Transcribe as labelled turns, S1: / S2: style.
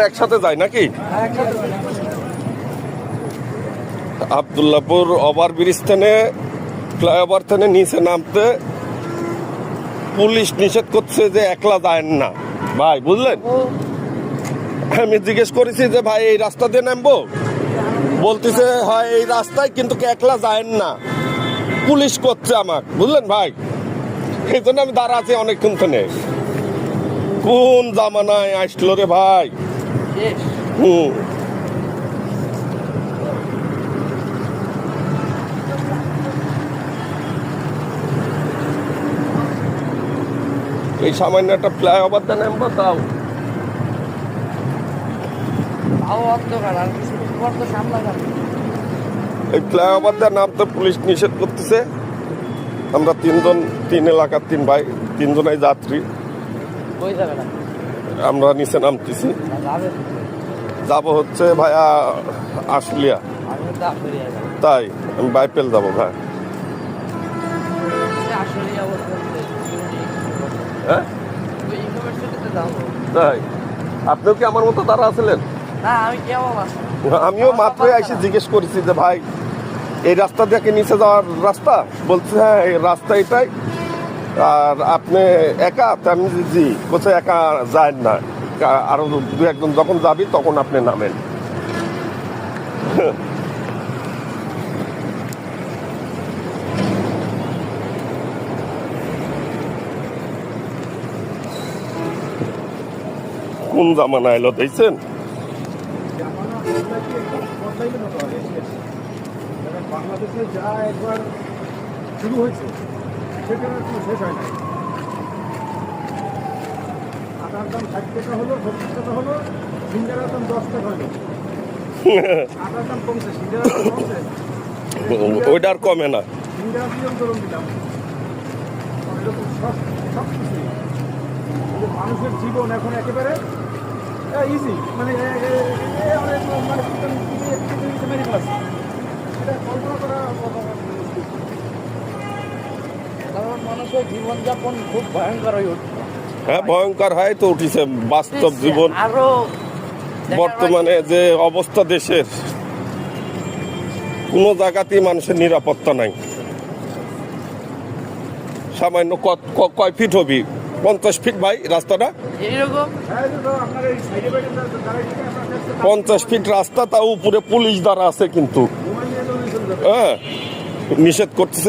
S1: একসাথে যায় নাকি? আব্দুল্লাহপুর ওভার ব্রিজ থেকে ফ্লাইওভার থেকে নিচে নামতে পুলিশ নিষেধ করছে যে একলা যায় না ভাই, বুঝলেন? আমি জিজ্ঞেস করেছি যে ভাই এই রাস্তা দিয়ে নামবো, বলতেছে হয় এই রাস্তায়, কিন্তু একলা যায় না, পুলিশ করছে আমাকে, বুঝলেন ভাই? এই জন্য আমি দাঁড়া আছি অনেকক্ষণ থেকে। কোন জামানায় আসলো রে ভাই! এই সামান্য একটা ফ্লাইওভার দেন নামবো, তাও এই ফ্লাইওভার দিয়ে নামতে পুলিশ নিষেধ করতেছে। আমরা তিন এলাকার তিন ভাই, তিনজনাই যাত্রী, আমরা নিচে নামতেছি। যাব হচ্ছে ভাইয়া আশুলিয়া। তাই আমি বাইপেল যাবো ভাই। হ্যাঁ তাই আপনিও কি আমার মতো তারা আছিলেন? আমিও মাত্রই এসে জিজ্ঞেস করেছি যে ভাই এই রাস্তা দিয়ে নিচে যাওয়ার রাস্তা, বলছে হ্যাঁ এই রাস্তা এটাই, আর আপনি একা? আমি জি। বলছে একা যায় না, আরো দু একজন যখন যাবি তখন আপনি নামেন। কোন জামানা এলো দেখছেন?
S2: বাংলাদেশে যা একবার শুরু হয়েছে সেটা শেষ হয় না। আটার দাম 60 টাকা হলো, 70 টাকা হলো, সিঙ্গারার দাম 10 টাকা হলো, আটার দাম কমছে, সিঙ্গারার দাম কমছে,
S1: ওইটা আর কমে না।
S2: সিঙ্গারা দিয়ে ধরুন দিলাম, এরকম সব কিছুই মানুষের জীবন এখন একেবারে ইজি, মানে মেরি ক্লাস, এটা কল্পনা করা। কারণ মানুষের জীবনযাপন খুব ভয়ঙ্কর হয়ে উঠছে।
S1: হ্যাঁ ভয়ঙ্কর হয় তো উঠিছে বাস্তব জীবন।
S3: আরো
S1: বর্তমানে যে অবস্থা দেশের, কোনো জায়গাতেই মানুষের নিরাপত্তা নাই। সামান্য কয় ফিট হবি? 50 ফিট ভাই রাস্তাটা,
S3: এইরকম
S1: 50 ফিট রাস্তা, তাও উপরে পুলিশ দ্বারা আছে, কিন্তু হ্যাঁ নিষেধ করতেছে।